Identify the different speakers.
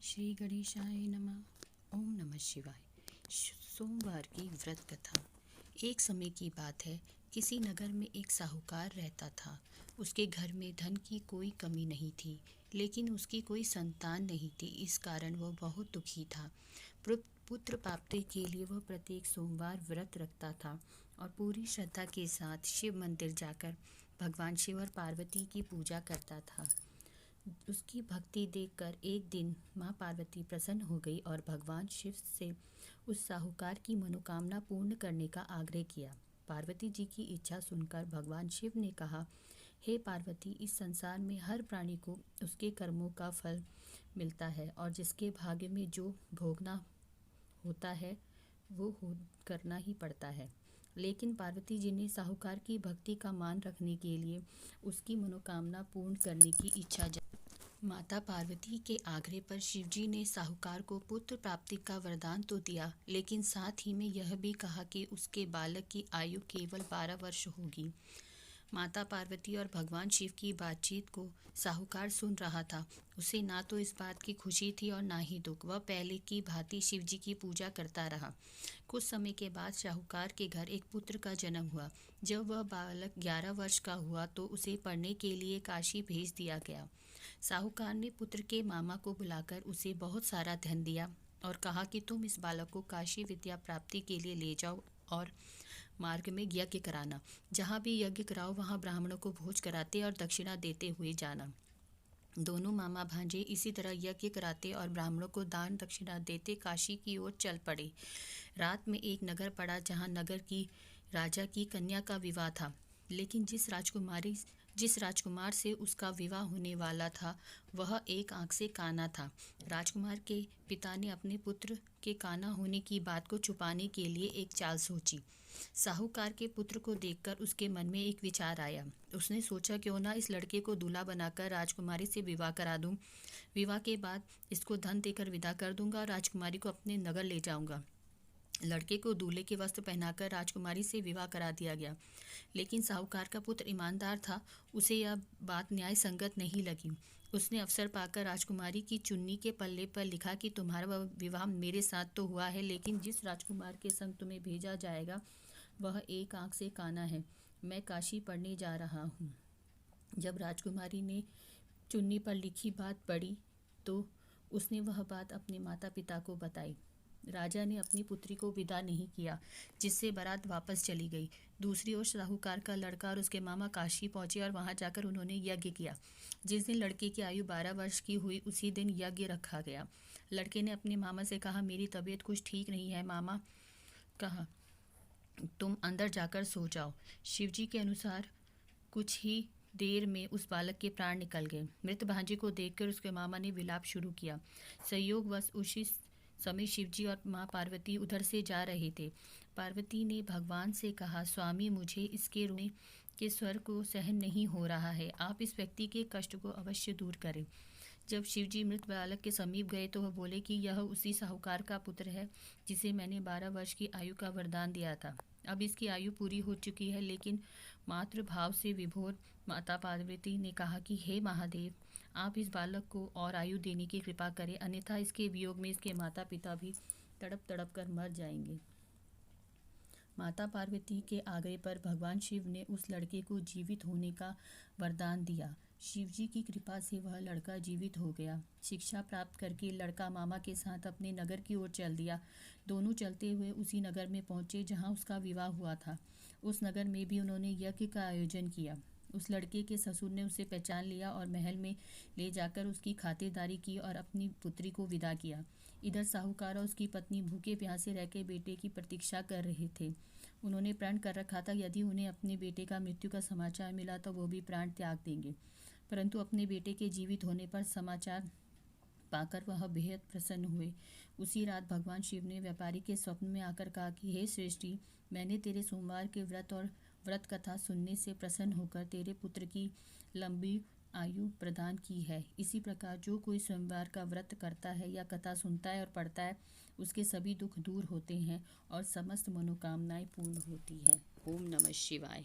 Speaker 1: श्री गणेशाय नमः। ओम नमः शिवाय। सोमवार की व्रत कथा। एक समय की बात है, किसी नगर में एक साहूकार रहता था। उसके घर में धन की कोई कमी नहीं थी, लेकिन उसकी कोई संतान नहीं थी। इस कारण वह बहुत दुखी था। पुत्र प्राप्ति के लिए वह प्रत्येक सोमवार व्रत रखता था और पूरी श्रद्धा के साथ शिव मंदिर जाकर भगवान शिव और पार्वती की पूजा करता था। उसकी भक्ति देखकर एक दिन माँ पार्वती प्रसन्न हो गई और भगवान शिव से उस साहूकार की मनोकामना पूर्ण करने का आग्रह किया। पार्वती जी की इच्छा सुनकर भगवान शिव ने कहा, हे पार्वती, इस संसार में हर प्राणी को उसके कर्मों का फल मिलता है और जिसके भाग्य में जो भोगना होता है वो करना ही पड़ता है। लेकिन पार्वती जी ने साहूकार की भक्ति का मान रखने के लिए उसकी मनोकामना पूर्ण करने की इच्छा माता पार्वती के आग्रह पर शिवजी ने साहूकार को पुत्र प्राप्ति का वरदान तो दिया, लेकिन साथ ही में यह भी कहा कि उसके बालक की आयु केवल 12 वर्ष होगी। माता पार्वती और भगवान शिव की बातचीत को साहूकार सुन रहा था। उसे ना तो इस बात की खुशी थी और ना ही दुख। वह पहले की भांति शिवजी की पूजा करता रहा। कुछ समय के बाद साहूकार के घर एक पुत्र का जन्म हुआ। जब वह बालक 11 वर्ष का हुआ तो उसे पढ़ने के लिए काशी भेज दिया गया। साहूकार ने पुत्र के मामा को बुलाकर उसे बहुत सारा धन दिया और कहा कि तुम इस बालक को काशी विद्या प्राप्ति के लिए ले जाओ और मार्ग में यज्ञ कराना। जहाँ भी यज्ञ कराओ वहाँ ब्राह्मणों को भोज कराते और दक्षिणा देते हुए जाना। दोनों मामा भांजे इसी तरह यज्ञ कराते और ब्राह्मणों को दान दक्षिणा देते काशी की ओर चल पड़े। रात में एक नगर पड़ा जहाँ नगर की राजा की कन्या का विवाह था, लेकिन जिस राजकुमार से उसका विवाह होने वाला था वह एक आंख से काना था। राजकुमार के पिता ने अपने पुत्र के काना होने की बात को छुपाने के लिए एक चाल सोची। साहूकार के पुत्र को देखकर उसके मन में एक विचार आया। उसने सोचा, क्यों ना इस लड़के को दूल्हा बनाकर राजकुमारी से विवाह करा दूं। विवाह के बाद इसको धन देकर विदा कर दूंगा और राजकुमारी को अपने नगर ले जाऊंगा। लड़के को दूल्हे के वस्त्र पहनाकर राजकुमारी से विवाह करा दिया गया, लेकिन साहूकार का पुत्र ईमानदार था। उसे यह बात न्याय संगत नहीं लगी। उसने अवसर पाकर राजकुमारी की चुन्नी के पल्ले पर लिखा कि तुम्हारा विवाह मेरे साथ तो हुआ है, लेकिन जिस राजकुमार के संग तुम्हें भेजा जाएगा वह एक आंख से काना है। मैं काशी पढ़ने जा रहा हूँ। जब राजकुमारी ने चुन्नी पर लिखी बात पढ़ी तो उसने वह बात अपने माता पिता को बताई। राजा ने अपनी पुत्री को विदा नहीं किया, जिससे बारात वापस चली गई। दूसरी ओर साहूकार का लड़का और उसके मामा काशी पहुंचे और वहां जाकर उन्होंने यज्ञ किया। जिस दिन लड़के की आयु 12 वर्ष की हुई उसी दिन यज्ञ रखा गया। लड़के ने अपने मामा से कहा, मेरी तबीयत कुछ ठीक नहीं है। मामा कहा, तुम अंदर जाकर सो जाओ। शिवजी के अनुसार कुछ ही देर में उस बालक के प्राण निकल गए। मृत भांजे को देखकर उसके मामा ने विलाप शुरू किया। संयोगवश उसी समय शिवजी और माँ पार्वती उधर से जा रहे थे। पार्वती ने भगवान से कहा, स्वामी, मुझे इसके रोने के स्वर को सहन नहीं हो रहा है। आप इस व्यक्ति के कष्ट को अवश्य दूर करें। जब शिवजी मृत बालक के समीप गए तो वह बोले कि यह उसी साहूकार का पुत्र है जिसे मैंने 12 वर्ष की आयु का वरदान दिया था। अब इसकी आयु पूरी हो चुकी है, लेकिन मातृ भाव से विभोर माता पार्वती ने कहा कि हे महादेव, आप इस बालक को और आयु देने की कृपा करें, अन्यथा इसके वियोग में इसके माता पिता भी तड़प तड़प कर मर जाएंगे। माता पार्वती के आग्रह पर भगवान शिव ने उस लड़के को जीवित होने का वरदान दिया। शिवजी की कृपा से वह लड़का जीवित हो गया। शिक्षा प्राप्त करके लड़का मामा के साथ अपने नगर की ओर चल दिया। दोनों चलते हुए उसी नगर में पहुंचे जहां उसका विवाह हुआ था। उस नगर में भी उन्होंने यज्ञ का आयोजन किया। उस लड़के के ससुर ने उसे पहचान लिया और महल में ले जाकर उसकी खातिरदारी की और अपनी पुत्री को विदा किया। इधर साहूकार और उसकी पत्नी भूखे प्यासे रह के बेटे की प्रतीक्षा कर रहे थे। उन्होंने प्रण कर रखा था, यदि उन्हें अपने बेटे का मृत्यु का समाचार मिला तो वो भी प्राण त्याग देंगे। परंतु अपने बेटे के जीवित होने पर समाचार पाकर वह बेहद प्रसन्न हुए। उसी रात भगवान शिव ने व्यापारी के स्वप्न में आकर कहा कि हे श्रेष्ठी, मैंने तेरे सोमवार के व्रत और व्रत कथा सुनने से प्रसन्न होकर तेरे पुत्र की लंबी आयु प्रदान की है। इसी प्रकार जो कोई सोमवार का व्रत करता है या कथा सुनता है और पढ़ता है, उसके सभी दुख दूर होते हैं और समस्त मनोकामनाएं पूर्ण होती हैं। ओम नमः शिवाय।